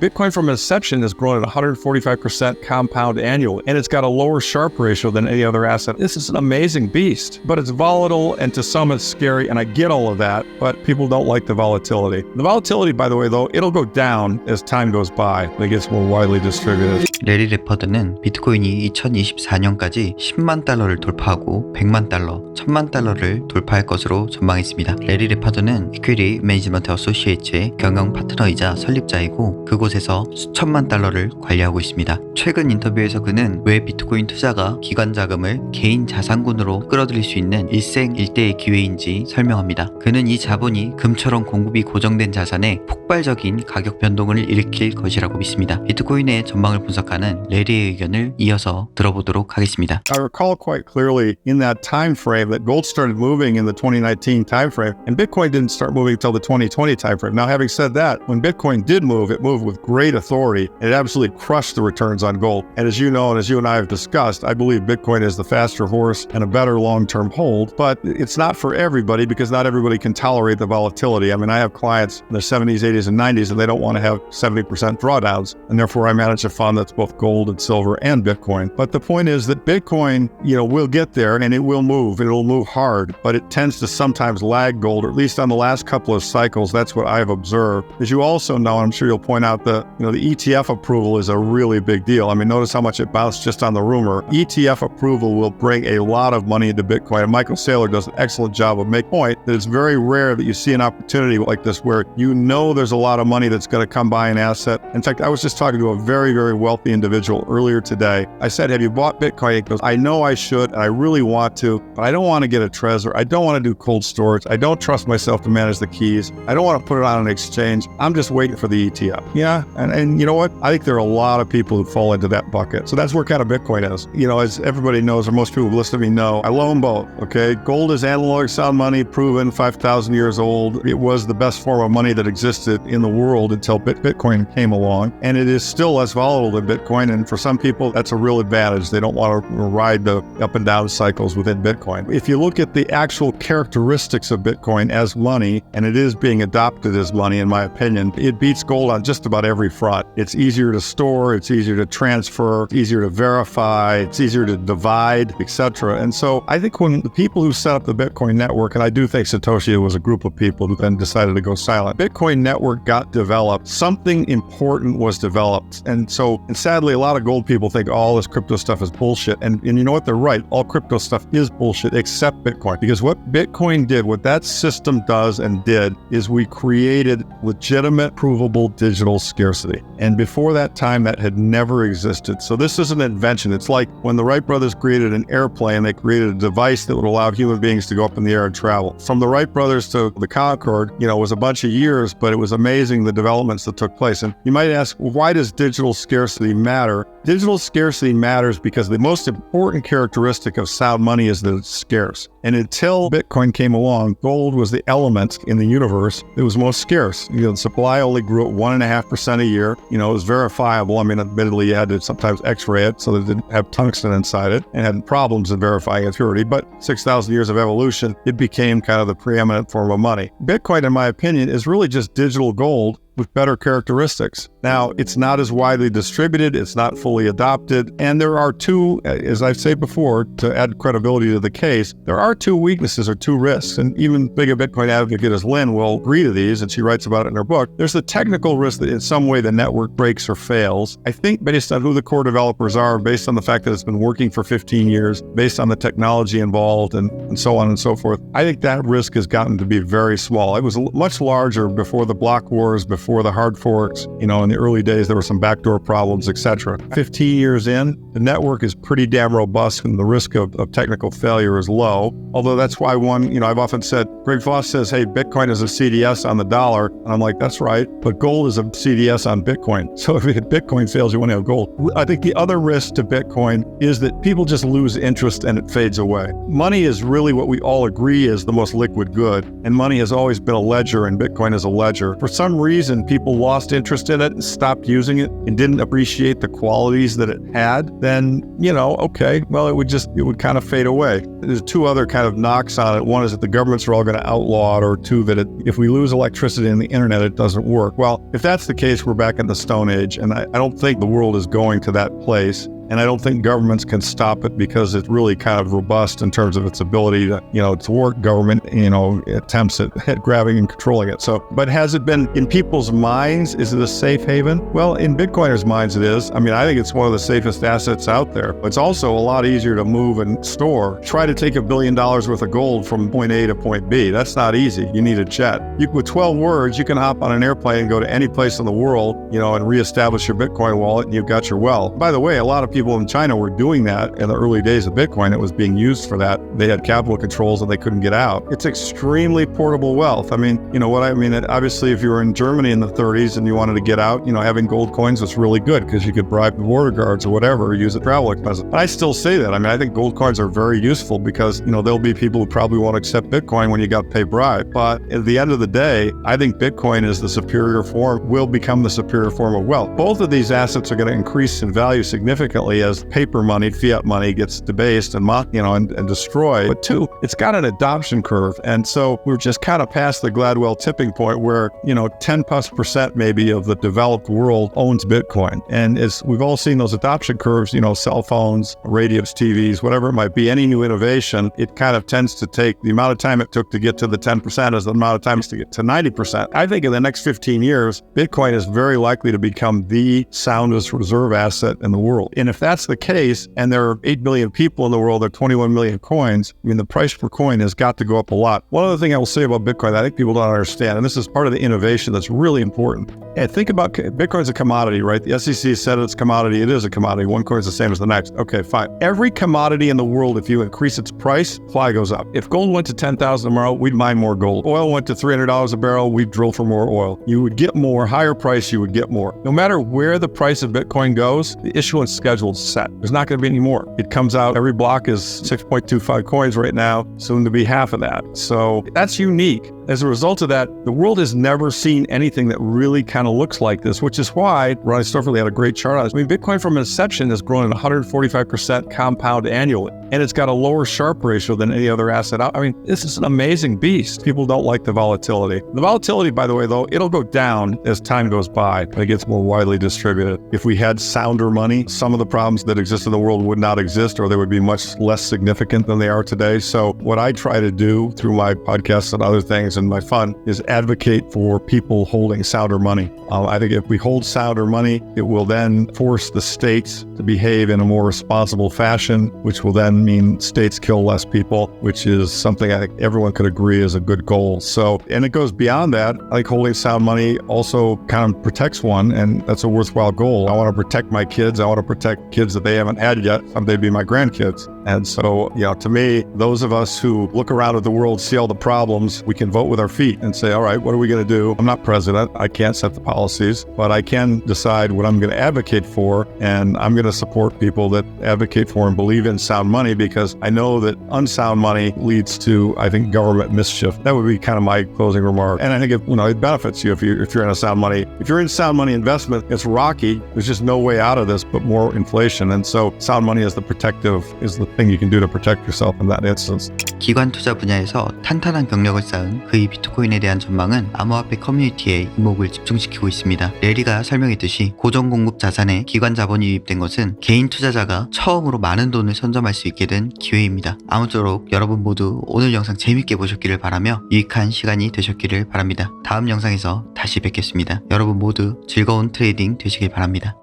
Bitcoin from inception has grown at 145% compound annually, and it's got a lower Sharpe ratio than any other asset. This is an amazing beast, but it's volatile, and to some it's scary, and I get all of that, but people don't like the volatility. The volatility, by the way, though, it'll go down as time goes by. It gets more widely distributed. 레리 레퍼드는 비트코인이 2024년까지 10만 달러를 돌파하고 100만 달러, 1000만 달러를 돌파할 것으로 전망했습니다. 레리 레퍼드는 이퀴리 매니지먼트 어소시에이츠의 경영 파트너이자 설립자이고 그곳에서 수천만 달러를 관리하고 있습니다. 최근 인터뷰에서 그는 왜 비트코인 투자가 기관 자금을 개인 자산군으로 끌어들일 수 있는 일생일대의 기회인지 설명합니다. 그는 이 자본이 금처럼 공급이 고정된 자산에 폭발적인 가격 변동을 일으킬 것이라고 믿습니다. 비트코인의 전망을 분석하는 레리의 의견을 이어서 들어보도록 하겠습니다. I recall quite clearly in that time frame that gold started moving in the 2019 time frame, and Bitcoin didn't start moving until the 2020 time frame. Now, having said that, when Bitcoin did move, it moved with great authority. It absolutely crushed the returns on gold. And as you know, and as you and I have discussed, I believe Bitcoin is the faster horse and a better long-term hold, but it's not for everybody because not everybody can tolerate the volatility. I mean, I have clients in their 70s, 80s, and 90s, and they don't want to have 70% drawdowns. And therefore, I manage a fund that's both gold and silver and Bitcoin. But the point is that Bitcoin, will get there and it will move. It'll move hard, but it tends to sometimes lag gold, or at least on the last couple of cycles. That's what I've observed. As you also know, and I'm sure you'll point out that, the ETF approval is a really big deal. I mean, notice how much it bounced just on the rumor. ETF approval will bring a lot of money into Bitcoin. And Michael Saylor does an excellent job of making the point that it's very rare that you see an opportunity like this where there's a lot of money that's going to come by an asset. In fact, I was just talking to a very, very wealthy individual earlier today. I said, have you bought Bitcoin? He goes, I know I should, and I really want to, but I don't want to get a Trezor. I don't want to do cold storage. I don't trust myself to manage the keys. I don't want to put it on an exchange. I'm just waiting for the ETF. Yeah, and you know what? I think there are a lot of people who fall into that bucket. So that's where kind of Bitcoin is. As everybody knows, or most people who listen to me know, I love them both, okay? Gold is analog sound money, proven 5,000 years old. It was the best form of money that existed in the world until Bitcoin came along. And it is still less volatile than Bitcoin. And for some people, that's a real advantage. They don't want to ride the up and down cycles within Bitcoin. If you look at the actual characteristics of Bitcoin as money, and it is being adopted as money, in my opinion, it beats gold on just about every front. It's easier to store, it's easier to transfer, it's easier to verify, it's easier to divide, etc. And so I think when the people who set up the Bitcoin network, and I do think Satoshi was a group of people who then decided to go silent, Bitcoin network got developed, something important was developed. And sadly, a lot of gold people think all this crypto stuff is bullshit. And you know what? They're right. All crypto stuff is bullshit except Bitcoin. Because what Bitcoin did, what that system does and did, is we created legitimate, provable digital scarcity. And before that time, that had never existed. So this is an invention. It's like when the Wright brothers created an airplane, they created a device that would allow human beings to go up in the air and travel. From the Wright brothers to the Concorde, was a bunch of years, but it was amazing the developments that took place. And you might ask, why does digital scarcity matter? Digital scarcity matters because the most important characteristic of sound money is that it's scarce. And until Bitcoin came along, gold was the element in the universe that was most scarce. The supply only grew at 1.5% a year. It was verifiable. I mean, admittedly, you had to sometimes X-ray it so that it didn't have tungsten inside it and had problems in verifying its purity. But 6,000 years of evolution, it became kind of the preeminent form of money. Bitcoin, in my opinion, is really just digital gold with better characteristics. Now, it's not as widely distributed, it's not fully adopted, and there are two, as I've said before, to add credibility to the case, there are two weaknesses or two risks, and even big a Bitcoin advocate as Lynn will agree to these, and she writes about it in her book. There's the technical risk that in some way the network breaks or fails. I think based on who the core developers are, based on the fact that it's been working for 15 years, based on the technology involved, and so on and so forth, I think that risk has gotten to be very small. It was much larger before the block wars, before the hard forks. In the early days, there were some backdoor problems, etc. 15 years in, the network is pretty damn robust and the risk of technical failure is low. Although that's why I've often said, Greg Foss says, hey, Bitcoin is a CDS on the dollar. And I'm like, that's right. But gold is a CDS on Bitcoin. So if Bitcoin fails, you want to have gold. I think the other risk to Bitcoin is that people just lose interest and it fades away. Money is really what we all agree is the most liquid good. And money has always been a ledger and Bitcoin is a ledger. For some reason, and people lost interest in it and stopped using it and didn't appreciate the qualities that it had, then, okay, well, it would kind of fade away. There's two other kind of knocks on it. One is that the governments are all going to outlaw it, or two, that if we lose electricity in the internet, it doesn't work. Well, if that's the case, we're back in the Stone Age, and I don't think the world is going to that place. And I don't think governments can stop it because it's really kind of robust in terms of its ability to, to work. Government, attempts at grabbing and controlling it. So, but has it been in people's minds? Is it a safe haven? Well, in Bitcoiners' minds, it is. I mean, I think it's one of the safest assets out there. It's also a lot easier to move and store. Try to take $1 billion worth of gold from point A to point B. That's not easy. You need a jet. With 12 words, you can hop on an airplane and go to any place in the world, and reestablish your Bitcoin wallet, and you've got your wealth. By the way, a lot of people in China were doing that in the early days of Bitcoin. It was being used for that. They had capital controls and they couldn't get out. It's extremely portable wealth. I mean, obviously, if you were in Germany in the 30s and you wanted to get out, having gold coins was really good because you could bribe the border guards or whatever, or use it travel expenses. But I still say that. I think gold coins are very useful because, there'll be people who probably won't accept Bitcoin when you got to pay bribe. But at the end of the day, I think Bitcoin is the superior form, will become the superior form of wealth. Both of these assets are going to increase in value significantly as paper money, fiat money gets debased and destroyed. But two, it's got an adoption curve. And so we're just kind of past the Gladwell tipping point where, 10+% maybe of the developed world owns Bitcoin. And as we've all seen those adoption curves, cell phones, radios, TVs, whatever it might be, any new innovation, it kind of tends to take the amount of time it took to get to the 10% as the amount of time to get to 90%. I think in the next 15 years, Bitcoin is very likely to become the soundest reserve asset in the world. And if that's the case, and there are 8 billion people in the world, there are 21 million coins, the price per coin has got to go up a lot. One other thing I will say about Bitcoin that I think people don't understand, and this is part of the innovation that's really important. And think about Bitcoin's a commodity, right? The SEC said it's a commodity. It is a commodity. One coin is the same as the next. Okay, fine. Every commodity in the world, if you increase its price, supply goes up. If gold went to $10,000 tomorrow, we'd mine more gold. Oil went to $300 a barrel, we'd drill for more oil. You would get more, higher price, you would get more. No matter where the price of Bitcoin goes, the issuance schedule is set. There's not going to be any more. It comes out, every block is 6.25 coins right now, soon to be half of that. So that's unique. As a result of that, the world has never seen anything that really kind of looks like this, which is why Ronnie Storfley had a great chart on this. Bitcoin from inception has grown at 145% compound annually, and it's got a lower Sharpe ratio than any other asset out. This is an amazing beast. People don't like the volatility. The volatility, by the way, though, it'll go down as time goes by. It gets more widely distributed. If we had sounder money, some of the problems that exist in the world would not exist, or they would be much less significant than they are today. So what I try to do through my podcasts and other things and my fund is advocate for people holding sounder money. I think if we hold sounder money, it will then force the states to behave in a more responsible fashion, which will then mean states kill less people, which is something I think everyone could agree is a good goal. So, and it goes beyond that. I think holding sound money also kind of protects one, and that's a worthwhile goal. I want to protect my kids. I want to protect kids that they haven't had yet. Someday be my grandkids. And so, to me, those of us who look around at the world, see all the problems, we can vote with our feet and say, all right, what are we going to do? I'm not president. I can't set the policies, but I can decide what I'm going to advocate for. And I'm going to support people that advocate for and believe in sound money, because I know that unsound money leads to, I think, government mischief. That would be kind of my closing remark. And I think it benefits you if you're in a sound money. If you're in sound money investment, it's rocky. There's just no way out of this but more inflation. And so sound money is the thing you can do to protect yourself in that instance. 기관 투자 분야에서 탄탄한 경력을 쌓은 그의 비트코인에 대한 전망은 암호화폐 커뮤니티에 이목을 집중시키고 있습니다. 레리가 설명했듯이 고정 공급 자산에 기관 자본이 유입된 것은 개인 투자자가 처음으로 많은 돈을 선점할 수 있게 된 기회입니다. 아무쪼록 여러분 모두 오늘 영상 재밌게 보셨기를 바라며 유익한 시간이 되셨기를 바랍니다. 다음 영상에서 다시 뵙겠습니다. 여러분 모두 즐거운 트레이딩 되시길 바랍니다.